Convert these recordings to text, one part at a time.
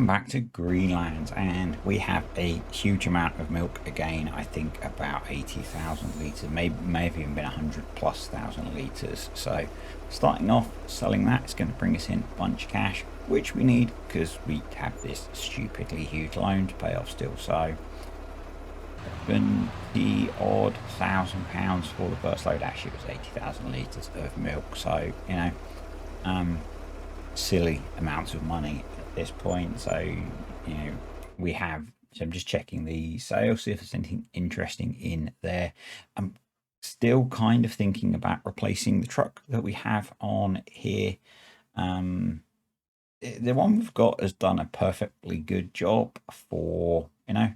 back to Greenlands, and we have a huge amount of milk again. I think about 80,000 litres, may have even been 100 plus thousand litres. So starting off selling that is going to bring us in a bunch of cash, which we need because we have this stupidly huge loan to pay off still. So the odd £1,000 for the first load. Actually it was 80,000 litres of milk, so you know, silly amounts of money at this point. So you know, we have, so I'm just checking the sales, see if there's anything interesting in there. I'm still kind of thinking about replacing the truck that we have on here. The one we've got has done a perfectly good job for, you know,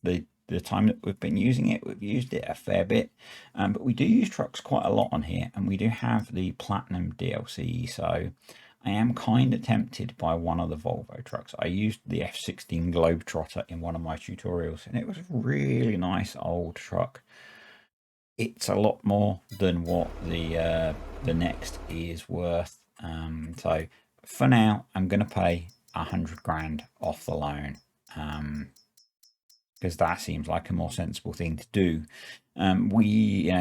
the time that we've been using it. We've used it a fair bit, but we do use trucks quite a lot on here, and we do have the Platinum DLC. So I am kind of tempted by one of the Volvo trucks. I used the F16 Globetrotter in one of my tutorials, and it was a really nice old truck. It's a lot more than what the next is worth. So for now, I'm going to pay 100 grand off the loan, because that seems like a more sensible thing to do. We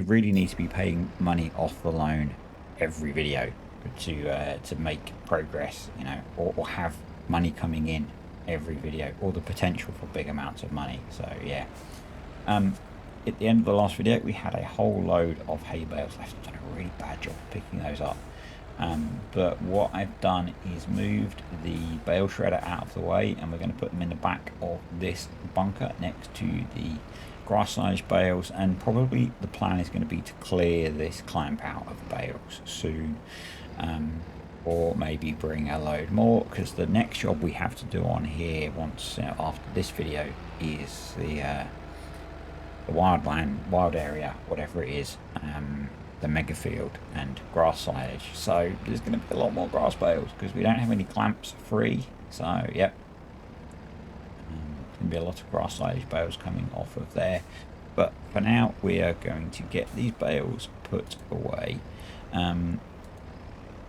really need to be paying money off the loan every video to make progress, you know, or have money coming in every video, or the potential for big amounts of money. So yeah, at the end of the last video we had a whole load of hay bales left. I've done a really bad job picking those up, but what I've done is moved the bale shredder out of the way, and we're going to put them in the back of this bunker next to the grass silage bales, and probably the plan is going to be to clear this clamp out of bales soon, or maybe bring a load more, because the next job we have to do on here once after this video is the wild area, whatever it is, the mega field and grass silage. So there's going to be a lot more grass bales because we don't have any clamps free. So yep, going to be a lot of grass silage bales coming off of there. But for now we are going to get these bales put away.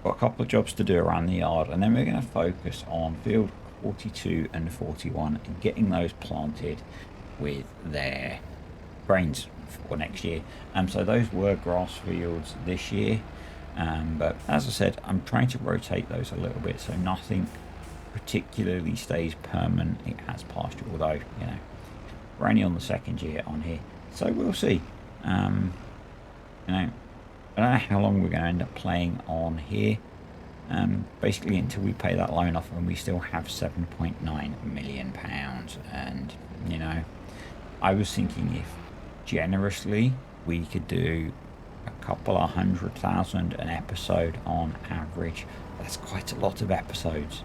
Got a couple of jobs to do around the yard, and then we're going to focus on field 42 and 41 and getting those planted with their grains for next year. So those were grass fields this year, but as I said, I'm trying to rotate those a little bit so nothing particularly stays permanently as pasture, although you know, we're only on the second year on here, so we'll see. You know, I don't know how long we're going to end up playing on here, basically until we pay that loan off, and we still have £7.9 million. And you know, I was thinking if generously we could do a couple of 100,000 an episode on average. That's quite a lot of episodes.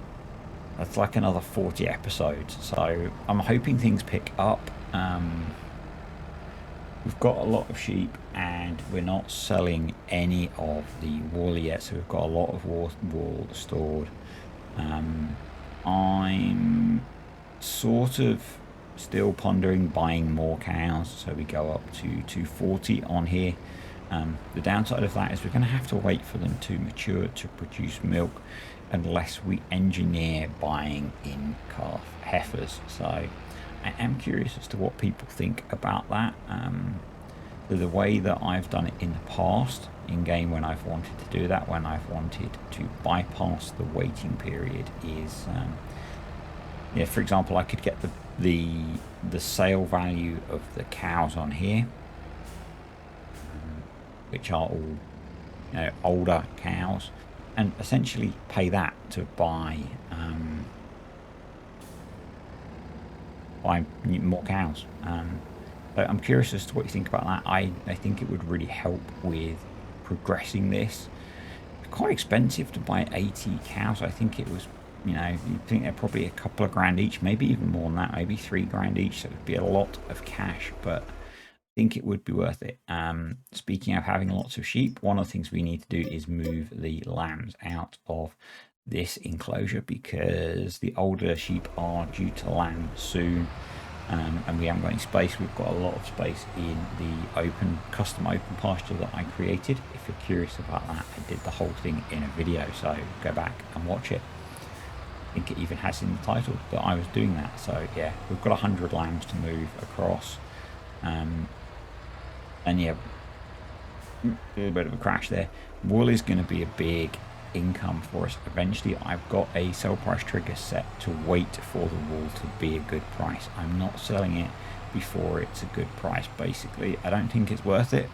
That's like another 40 episodes, so I'm hoping things pick up. We've got a lot of sheep, and we're not selling any of the wool yet, so we've got a lot of wool stored. I'm sort of still pondering buying more cows, so we go up to 240 on here. The downside of that is we're going to have to wait for them to mature to produce milk, unless we engineer buying in calf heifers. So I am curious as to what people think about that. The way that I've done it in the past in game, when I've wanted to do that, when I've wanted to bypass the waiting period, is yeah, for example, I could get the sale value of the cows on here, which are all, you know, older cows, and essentially pay that to buy more cows. So I'm curious as to what you think about that. I think it would really help with progressing this. It's quite expensive to buy 80 cows. I think it was, you know, you'd think they're probably a couple of grand each, maybe even more than that, maybe 3 grand each. So it would be a lot of cash, but I think it would be worth it. Speaking of having lots of sheep, one of the things we need to do is move the lambs out of this enclosure, because the older sheep are due to lamb soon, and we haven't got any space. We've got a lot of space in the custom open pasture that I created. If you're curious about that, I did the whole thing in a video, so go back and watch it. think it even has in the title that I was doing that. So yeah, we've got 100 lambs to move across. And yeah, a little bit of a crash there. Wool is going to be a big income for us eventually. I've got a sell price trigger set to wait for the wool to be a good price. I'm not selling it before it's a good price. Basically, I don't think it's worth it.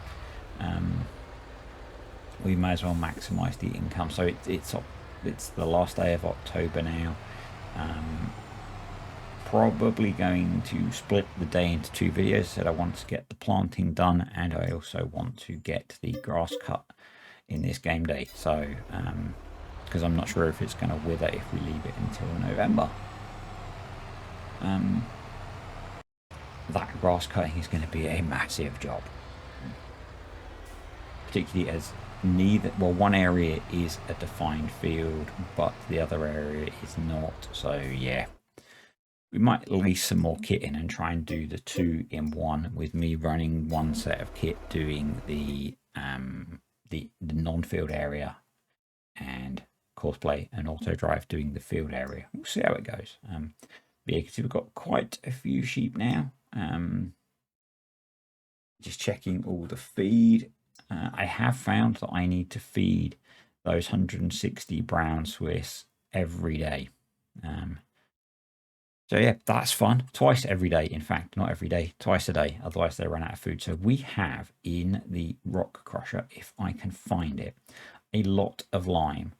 We may as well maximize the income. So it's the last day of October now. Probably going to split the day into 2 videos. Said I want to get the planting done, and I also want to get the grass cut in this game day. So because I'm not sure if it's going to wither if we leave it until November. That grass cutting is going to be a massive job, particularly as one area is a defined field, but the other area is not. So yeah, we might lease some more kit in and try and do the 2-in-1, with me running one set of kit doing the non-field area, and Courseplay and Auto Drive doing the field area. We'll see how it goes. Yeah, you can see we've got quite a few sheep now. Just checking all the feed. I have found that I need to feed those 160 brown Swiss every day. So yeah, that's fun. Twice every day, in fact, not every day, twice a day. Otherwise they run out of food. So we have in the rock crusher, if I can find it, a lot of lime.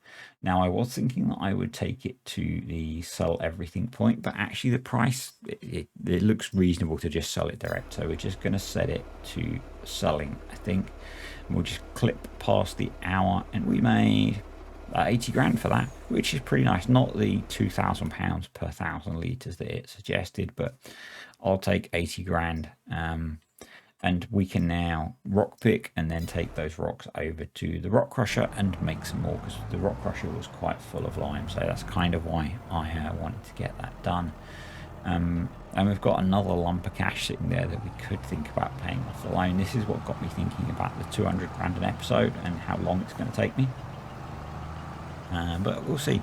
Now I was thinking that I would take it to the sell everything point, but actually the price, it looks reasonable to just sell it direct. So we're just going to set it to selling, I think. And we'll just clip past the hour, and we made 80 grand for that, which is pretty nice. Not the £2,000 per 1,000 litres that it suggested, but I'll take 80 grand. And we can now rock pick and then take those rocks over to the rock crusher and make some more, because the rock crusher was quite full of lime. So that's kind of why I wanted to get that done. And we've got another lump of cash sitting there that we could think about paying off the loan. This is what got me thinking about the 200 grand an episode and how long it's going to take me. But we'll see.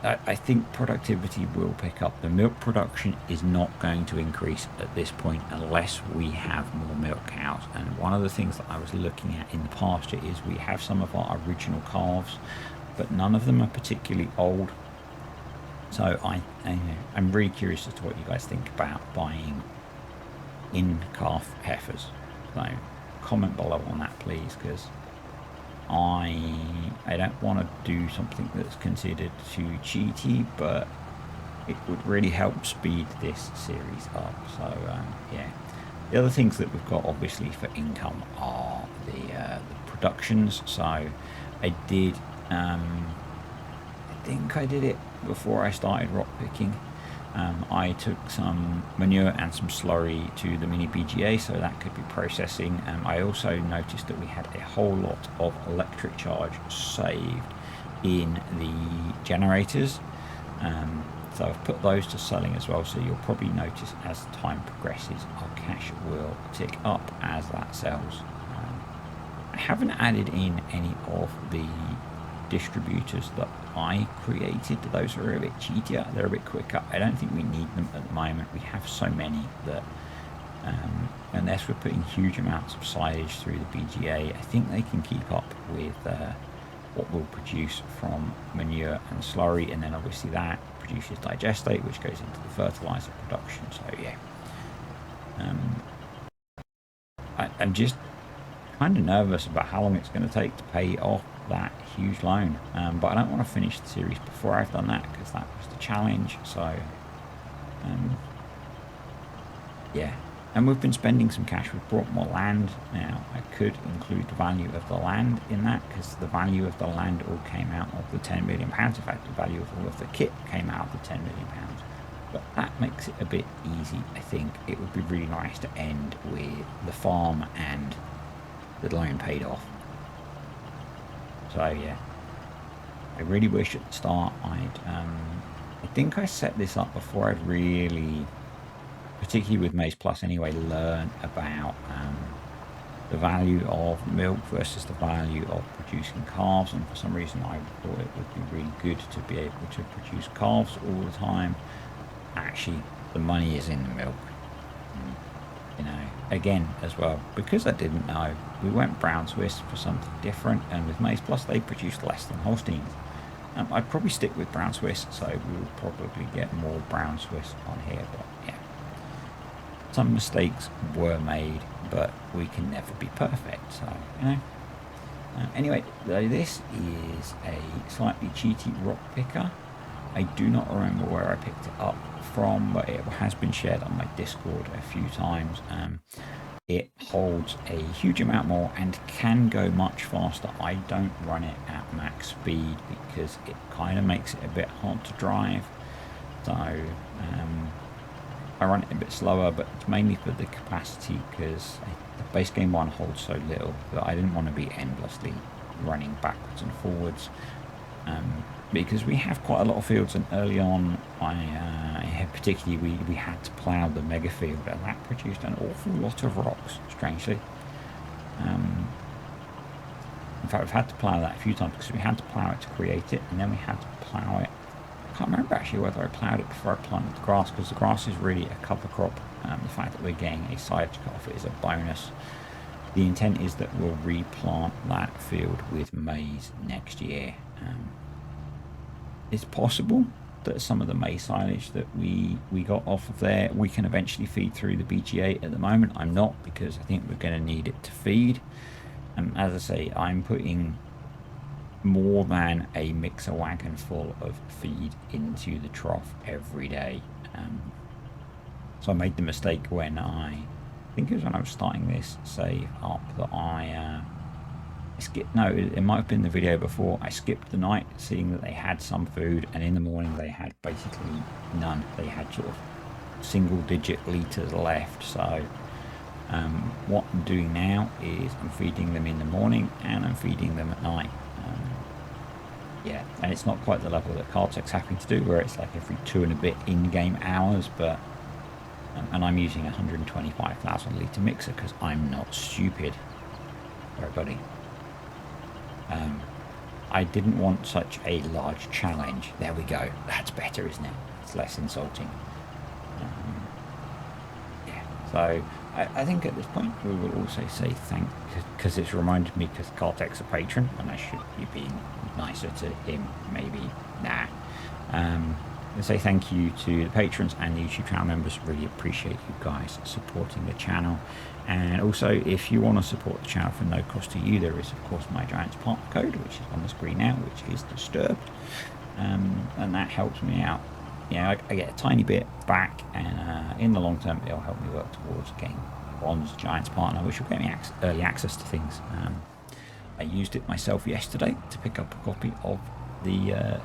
I think productivity will pick up. The milk production is not going to increase at this point unless we have more milk cows. And one of the things that I was looking at in the pasture is we have some of our original calves, but none of them are particularly old. So I'm really curious as to what you guys think about buying in-calf heifers. So comment below on that, please, because I don't want to do something that's considered too cheaty, but it would really help speed this series up. So yeah, the other things that we've got obviously for income are the productions. So I did I think I did it before I started rock picking. I took some manure and some slurry to the mini PGA, so that could be processing. I also noticed that we had a whole lot of electric charge saved in the generators. So I've put those to selling as well, so you'll probably notice as time progresses our cash will tick up as that sells. I haven't added in any of the distributors that I created. Those are a bit cheatier, they're a bit quicker. I don't think we need them at the moment. We have so many that unless we're putting huge amounts of silage through the BGA, I think they can keep up with what we'll produce from manure and slurry, and then obviously that produces digestate, which goes into the fertilizer production. So yeah, I'm just kind of nervous about how long it's going to take to pay off that huge loan, but I don't want to finish the series before I've done that, because that was the challenge. So yeah, and we've been spending some cash. We've brought more land. Now I could include the value of the land in that, because the value of the land all came out of the £10 million. In fact, the value of all of the kit came out of the £10 million, but that makes it a bit easy. I think it would be really nice to end with the farm and the loan paid off. So yeah, I really wish at the start I think I set this up before I'd really, particularly with Maze Plus anyway, learn about the value of milk versus the value of producing calves, and for some reason I thought it would be really good to be able to produce calves all the time. Actually, the money is in the milk. You know, again, as well, because I didn't know, we went brown Swiss for something different, and with Maize Plus they produced less than Holsteins. I'd probably stick with brown Swiss, so we would probably get more brown Swiss on here, but yeah. Some mistakes were made, but we can never be perfect, so, you know. Anyway, this is a slightly cheaty rock picker. I do not remember where I picked it up from, but it has been shared on my Discord a few times. It holds a huge amount more and can go much faster. I don't run it at max speed because it kind of makes it a bit hard to drive. So I run it a bit slower, but it's mainly for the capacity, because the base game one holds so little that I didn't want to be endlessly running backwards and forwards. Because we have quite a lot of fields, and early on particularly we had to plough the mega field, and that produced an awful lot of rocks, strangely. In fact, we've had to plough that a few times because we had to plough it to create it, and then we had to plough it. I can't remember actually whether I ploughed it before I planted the grass, because the grass is really a cover crop. The fact that we're getting a side cut off it is a bonus. The intent is that we'll replant that field with maize next year. It's possible that some of the maize silage that we got off of there we can eventually feed through the BGA. At the moment I'm not, because I think we're going to need it to feed. And as I say, I'm putting more than a mixer wagon full of feed into the trough every day. So I made the mistake when I think it was when I was starting this save up that I skipped. No, it might have been the video before. I skipped the night, seeing that they had some food, and in the morning they had basically none. They had sort of single-digit litres left. So what I'm doing now is I'm feeding them in the morning and I'm feeding them at night. Yeah, and it's not quite the level that Cartech's happy to do, where it's like every 2 and a bit in-game hours, but and I'm using a 125,000 litre mixer because I'm not stupid. Sorry, buddy. I didn't want such a large challenge. There we go. That's better, isn't it? It's less insulting. Yeah. So I think at this point we will also say thank, because it's reminded me, because Cartech's a patron and I should be being nicer to him. Maybe nah. I'll say thank you to the patrons and the YouTube channel members. Really appreciate you guys supporting the channel. And also, if you want to support the channel for no cost to you, there is of course my Giants partner code, which is on the screen now, which is Disturbed, and that helps me out. You know, I get a tiny bit back, and in the long term it'll help me work towards getting bronze Giants partner, which will get me early access to things. I used it myself yesterday to pick up a copy of the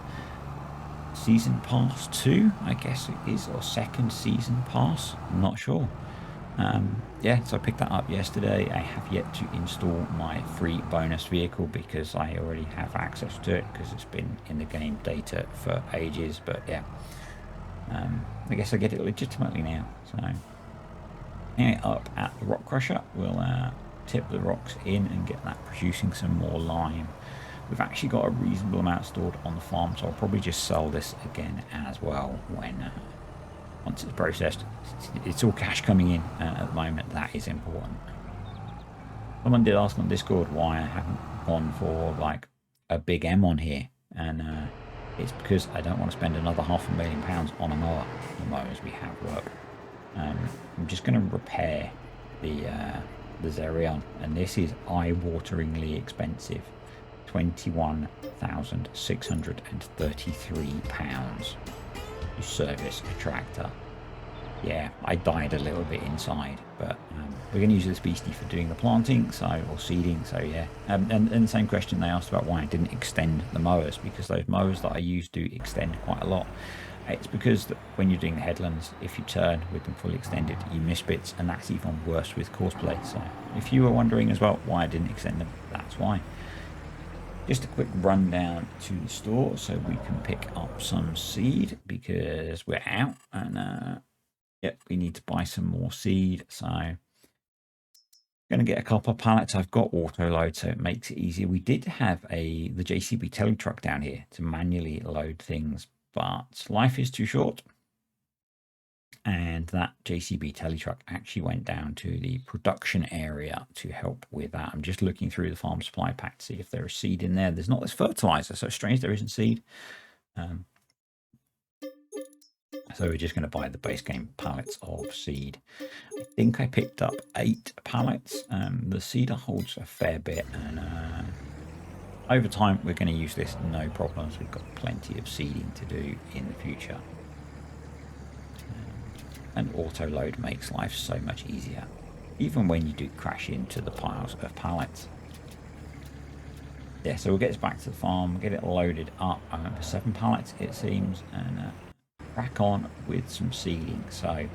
season pass 2, I guess it is, or second season pass, I'm not sure. Yeah, so I picked that up yesterday. I have yet to install my free bonus vehicle because I already have access to it, because it's been in the game data for ages. But yeah, I guess I get it legitimately now. So anyway, up at the rock crusher, we'll tip the rocks in and get that producing some more lime. We've actually got a reasonable amount stored on the farm, so I'll probably just sell this again as well when once it's processed. It's all cash coming in at the moment. That is important. Someone did ask on Discord why I haven't gone for like a big M on here, and it's because I don't want to spend another £500,000 on a mower. The mowers we have work. I'm just going to repair the Zerion, and this is eye-wateringly expensive. £21,633 to service a tractor. Yeah, I died a little bit inside, but we're going to use this beastie for doing the planting, or seeding. So yeah, and the same question they asked about why I didn't extend the mowers, because those mowers that I use do extend quite a lot. It's because when you're doing the headlands, if you turn with them fully extended, you miss bits, and that's even worse with courseplay. So if you were wondering as well why I didn't extend them, that's why. Just a quick rundown to the store so we can pick up some seed, because we're out, and yep, we need to buy some more seed. So Going to get a couple of pallets. I've got auto load, so it makes it easier. We did have the JCB telly truck down here to manually load things, but life is too short. And that JCB telly truck actually went down to the production area to help with that. I'm just looking through the farm supply pack to see if there is seed in there. There's not. This fertilizer, so it's strange there isn't seed. So we're just going to buy the base game pallets of seed. I think I picked up 8 pallets. The seeder holds a fair bit, and over time we're going to use this no problems. We've got plenty of seeding to do in the future. And auto load makes life so much easier, even when you do crash into the piles of pallets. Yeah, so we'll get this back to the farm, get it loaded up. I remember 7 pallets it seems, and crack on with some seeding. So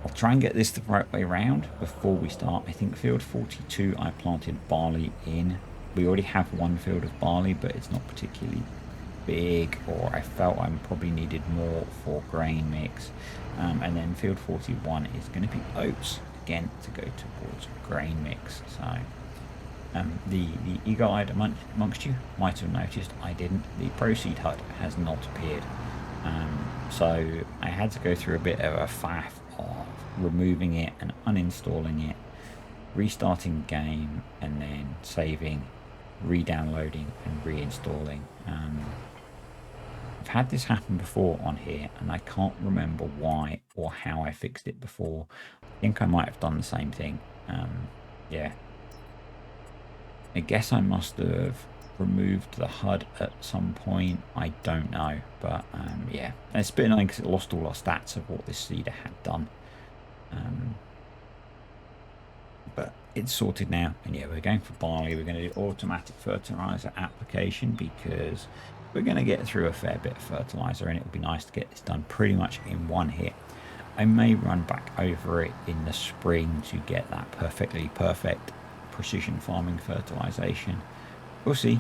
I'll try and get this the right way around before we start. I think field 42 I planted barley in. We already have one field of barley, but it's not particularly big, or I felt I probably needed more for grain mix. And then field 41 is going to be oats again to go towards grain mix. So the eagle-eyed amongst you might have noticed I didn't. The proceed hut has not appeared. So I had to go through a bit of a faff of removing it and uninstalling it, restarting the game, and then saving, re-downloading and reinstalling. I've had this happen before on here, and I can't remember why or how I fixed it before. I think I might have done the same thing. Yeah. I guess I must have removed the HUD at some point. I don't know, but yeah, and it's a bit annoying because it lost all our stats of what this seeder had done. But it's sorted now, and yeah, we're going for barley. We're going to do automatic fertilizer application because we're going to get through a fair bit of fertilizer, and it would be nice to get this done pretty much in one hit. I may run back over it in the spring to get that perfect precision farming fertilization. We'll see.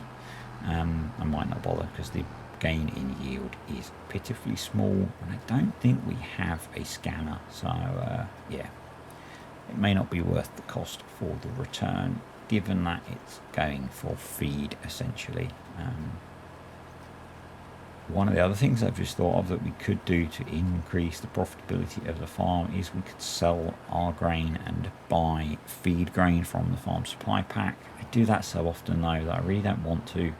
I might not bother because the gain in yield is pitifully small, and I don't think we have a scanner, so yeah, it may not be worth the cost for the return, given that it's going for feed essentially. One of the other things I've just thought of that we could do to increase the profitability of the farm is we could sell our grain and buy feed grain from the farm supply pack. I do that so often though that I really don't want to.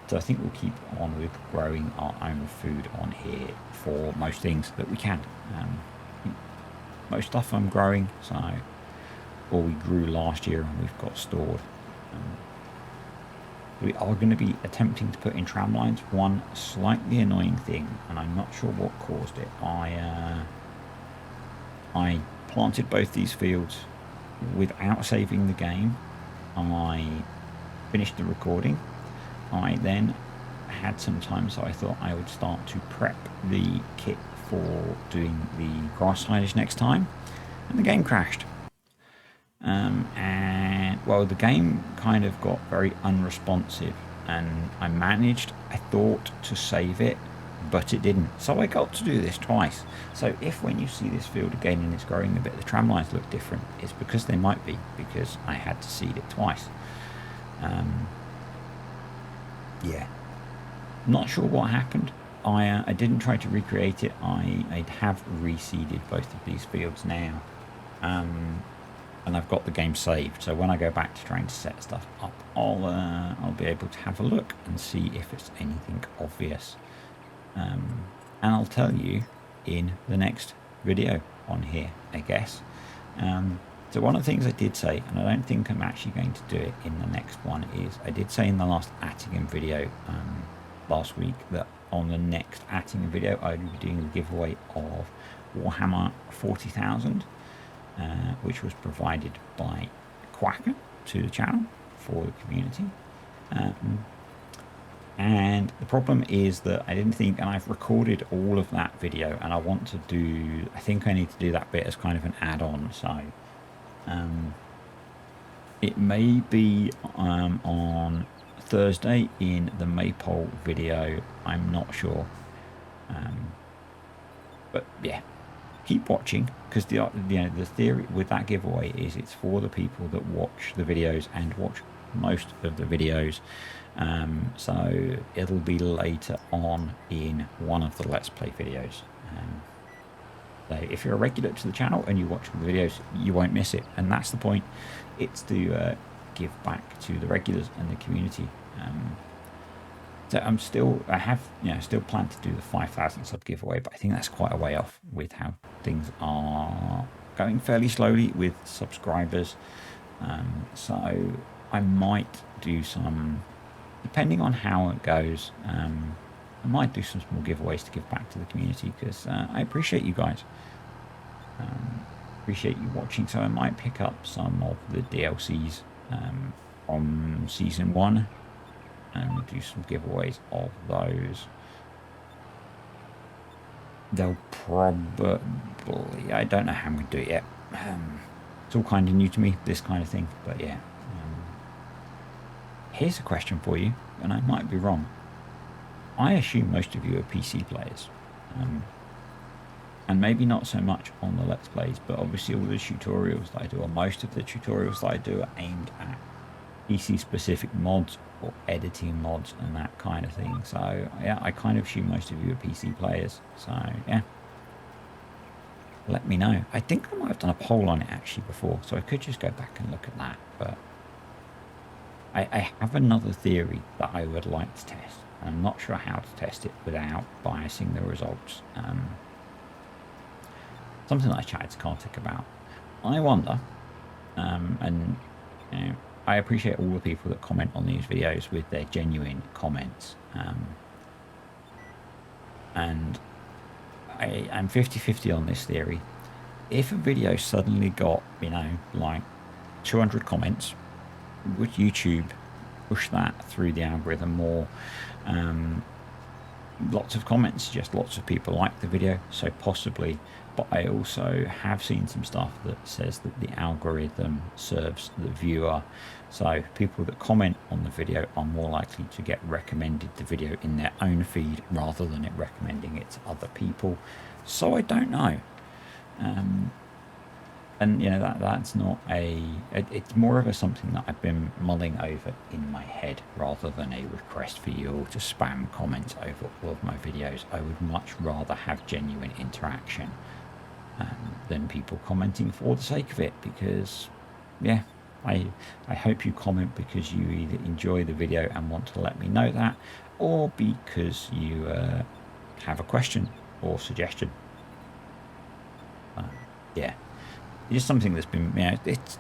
So I think we'll keep on with growing our own food on here for most things that we can. Most stuff I'm growing, so, or we grew last year and we've got stored. We are going to be attempting to put in tram lines. One slightly annoying thing, and I'm not sure what caused it. I planted both these fields without saving the game. I finished the recording. I then had some time, so I thought I would start to prep the kit for doing the grass silage next time, and the game crashed. And well, the game kind of got very unresponsive, and I managed, I thought, to save it, but it didn't. So I got to do this twice. So if when you see this field again and it's growing a bit, the tram lines look different, it's because they might be, because I had to seed it twice. Yeah, not sure what happened. I didn't try to recreate it. I have reseeded both of these fields now, and I've got the game saved. So when I go back to trying to set stuff up, I'll be able to have a look and see if it's anything obvious, and I'll tell you in the next video on here, I guess. So one of the things I did say, and I don't think I'm actually going to do it in the next one, is I did say in the last Attingen video last week that on the next Attingen video I would be doing a giveaway of Warhammer 40,000, which was provided by Quacker to the channel for the community. And the problem is that I didn't think, and I've recorded all of that video, and I want to do, I think I need to do that bit as kind of an add-on. So it may be on Thursday in the Maypole video, I'm not sure, but yeah, keep watching, because the theory with that giveaway is it's for the people that watch the videos and watch most of the videos. So it'll be later on in one of the Let's Play videos. So if you're a regular to the channel and you watch the videos, you won't miss it, and that's the point. It's to give back to the regulars and the community. So I have still planned to do the 5,000 sub giveaway, but I think that's quite a way off with how things are going fairly slowly with subscribers. So I might do some, depending on how it goes, I might do some small giveaways to give back to the community, because I appreciate you guys. Appreciate you watching, so I might pick up some of the DLCs from Season 1 and do some giveaways of those. They'll probably, I don't know how I'm going to do it yet. It's all kind of new to me, this kind of thing, but yeah. Here's a question for you, and I might be wrong. I assume most of you are PC players, and maybe not so much on the Let's Plays, but obviously all the tutorials that I do, or most of the tutorials that I do, are aimed at PC-specific mods or editing mods and that kind of thing. So yeah, I kind of assume most of you are PC players. So yeah, let me know. I think I might have done a poll on it actually before, so I could just go back and look at that. But I have another theory that I would like to test. I'm not sure how to test it without biasing the results. Something that I chatted to Kartik about. I wonder, and I appreciate all the people that comment on these videos with their genuine comments. And I'm 50-50 on this theory. If a video suddenly got, like 200 comments, would YouTube push that through the algorithm more? Lots of comments suggest lots of people like the video, so possibly. But I also have seen some stuff that says that the algorithm serves the viewer, so people that comment on the video are more likely to get recommended the video in their own feed rather than it recommending it to other people. So I don't know. And that's not it's more of something that I've been mulling over in my head rather than a request for you all to spam comments over all of my videos. I would much rather have genuine interaction than people commenting for the sake of it, because yeah, I hope you comment because you either enjoy the video and want to let me know that, or because you have a question or suggestion. Yeah. It's just something that's been, it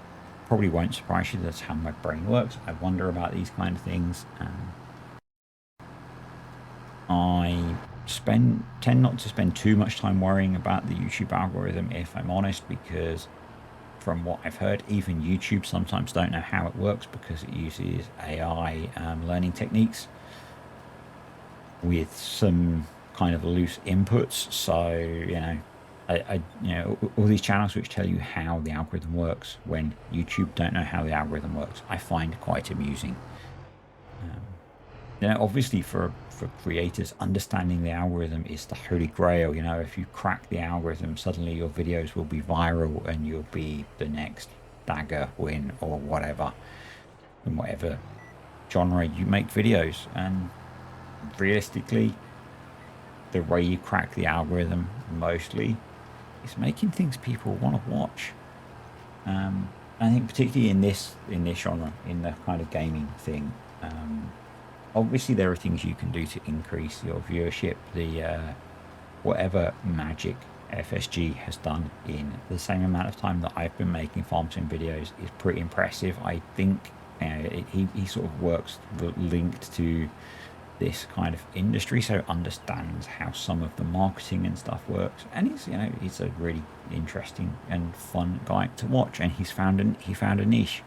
probably won't surprise you. That's how my brain works. I wonder about these kind of things. I tend not to spend too much time worrying about the YouTube algorithm, if I'm honest, because from what I've heard, even YouTube sometimes don't know how it works because it uses AI learning techniques with some kind of loose inputs. So, all these channels which tell you how the algorithm works when YouTube don't know how the algorithm works, I find quite amusing. Obviously for creators, understanding the algorithm is the holy grail. If you crack the algorithm, suddenly your videos will be viral and you'll be the next Dagger win or whatever, in whatever genre you make videos. And realistically, the way you crack the algorithm mostly is making things people want to watch. I think particularly in this genre, in the kind of gaming thing, obviously there are things you can do to increase your viewership. The whatever magic FSG has done in the same amount of time that I've been making farm sim videos is pretty impressive. I think he sort of works linked to this kind of industry, so understands how some of the marketing and stuff works, and he's a really interesting and fun guy to watch, and he found a niche,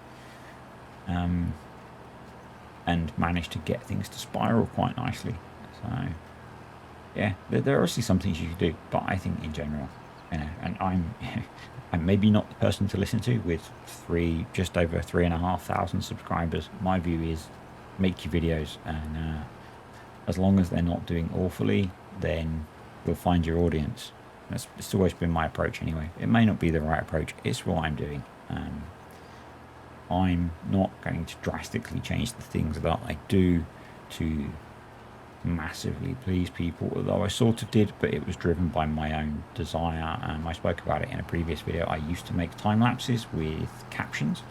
and managed to get things to spiral quite nicely. So yeah, there are obviously some things you can do, but I think in general, and I'm maybe not the person to listen to with just over 3,500 subscribers. My view is make your videos, and as long as they're not doing awfully, then you'll find your audience. It's always been my approach anyway. It may not be the right approach. It's what I'm doing. I'm not going to drastically change the things that I do to massively please people, although I sort of did, but it was driven by my own desire. I spoke about it in a previous video. I used to make time lapses with captions,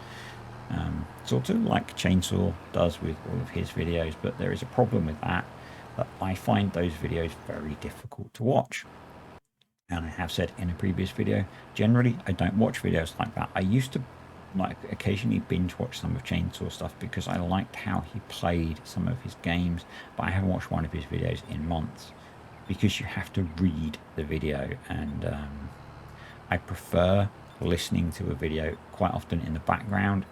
sort of like Chainsaw does with all of his videos, but there is a problem with that I find those videos very difficult to watch. And I have said in a previous video, generally I don't watch videos like that. I used to like occasionally binge watch some of Chainsaw stuff because I liked how he played some of his games, but I haven't watched one of his videos in months because you have to read the video, and I prefer listening to a video quite often in the background.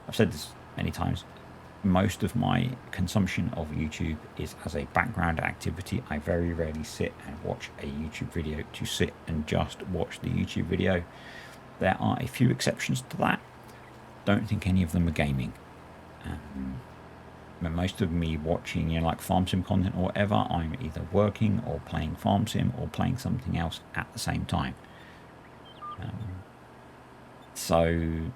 I've said this many times. Most of my consumption of YouTube is as a background activity. I very rarely sit and watch a YouTube video to sit and just watch the YouTube video. There are a few exceptions to that. Don't think any of them are gaming. Most of me watching, like farm sim content or whatever, I'm either working or playing farm sim or playing something else at the same time. So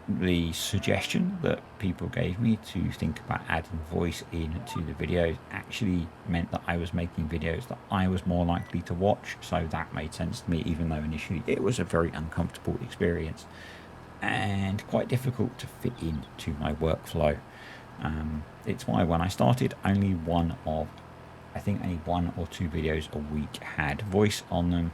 the suggestion that people gave me to think about adding voice into the videos actually meant that I was making videos that I was more likely to watch, so that made sense to me, even though initially it was a very uncomfortable experience and quite difficult to fit into my workflow. It's why when I started, only one or two videos a week had voice on them.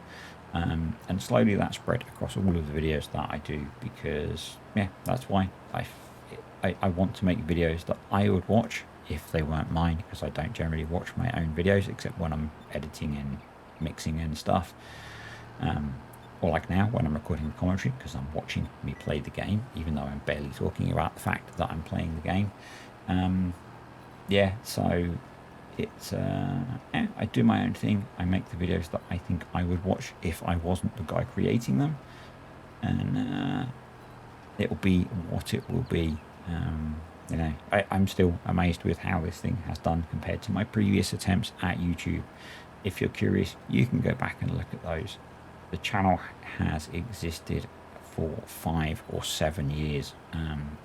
And slowly that spread across all of the videos that I do, because that's why I want to make videos that I would watch if they weren't mine, because I don't generally watch my own videos except when I'm editing and mixing and stuff, or like now when I'm recording the commentary, because I'm watching me play the game even though I'm barely talking about the fact that I'm playing the game. So it's I do my own thing. I make the videos that I think I would watch if I wasn't the guy creating them, and it will be what it will be. I'm still amazed with how this thing has done compared to my previous attempts at YouTube. If you're curious, you can go back and look at those. The channel has existed for 5 or 7 years, and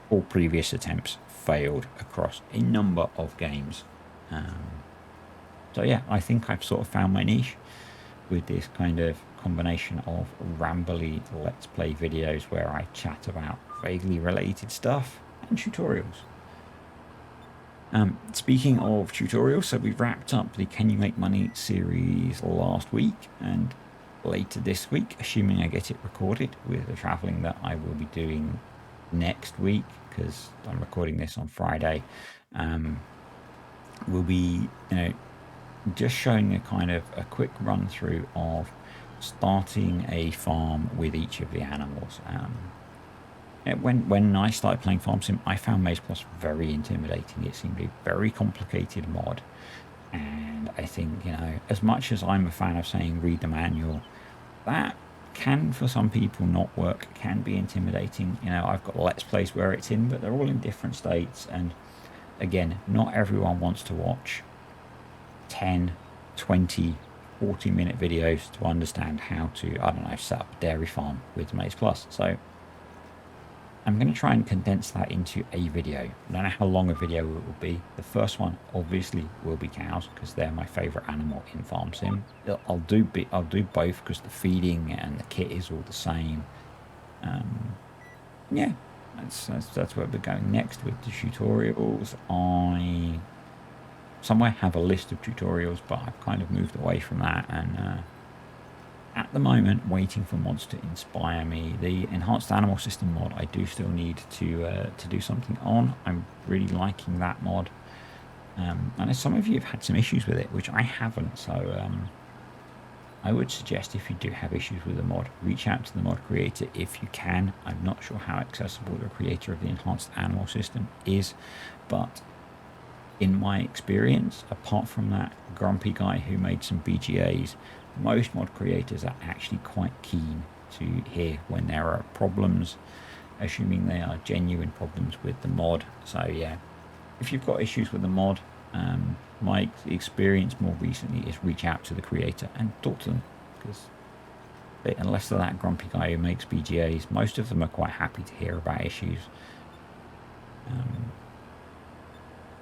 all previous attempts failed across a number of games. So yeah, I think I've sort of found my niche with this kind of combination of rambly let's play videos where I chat about vaguely related stuff and tutorials. Speaking of tutorials, so we wrapped up the Can You Make Money series last week, and later this week, assuming I get it recorded with the traveling that I will be doing next week, because I'm recording this on Friday, we'll be just showing a kind of a quick run through of starting a farm with each of the animals. When I started playing Farm Sim, I found Maze Plus very intimidating. It seemed a very complicated mod, and I think, as much as I'm a fan of saying read the manual, that can for some people not work, can be intimidating. I've got Let's Plays where it's in, but they're all in different states, and again, not everyone wants to watch 10, 20, 40-minute videos to understand how to, set up a dairy farm with Maze Plus. So I'm going to try and condense that into a video. I don't know how long a video it will be. The first one obviously will be cows, because they're my favorite animal in Farm Sim. I'll do both because the feeding and the kit is all the same. That's where we're going next with the tutorials. I somewhere have a list of tutorials, but I've kind of moved away from that, and at the moment waiting for mods to inspire me. The enhanced animal system mod I do still need to do something on. I'm really liking that mod, and some of you have had some issues with it, which I haven't, so I would suggest, if you do have issues with the mod, reach out to the mod creator if you can. I'm not sure how accessible the creator of the enhanced animal system is, but in my experience, apart from that grumpy guy who made some BGAs, most mod creators are actually quite keen to hear when there are problems, assuming they are genuine problems with the mod. So yeah, if you've got issues with the mod, my experience more recently is reach out to the creator and talk to them, because unless they're that grumpy guy who makes BGAs, most of them are quite happy to hear about issues,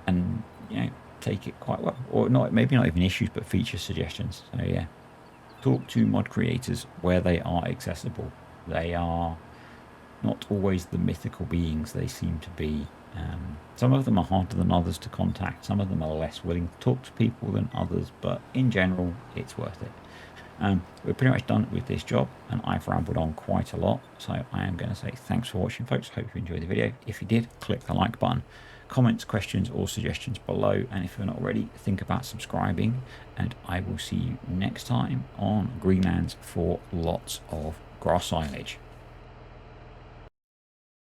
and take it quite well, or not, maybe not even issues, but feature suggestions. So yeah, talk to mod creators where they are accessible. They are not always the mythical beings they seem to be. Some of them are harder than others to contact. Some of them are less willing to talk to people than others, but in general, it's worth it. We're pretty much done with this job, and I've rambled on quite a lot, so I am going to say thanks for watching, folks. Hope you enjoyed the video. If you did, click the like button. Comments, questions, or suggestions below, and if you're not already, think about subscribing, and I will see you next time on Greenlands for lots of grass silage.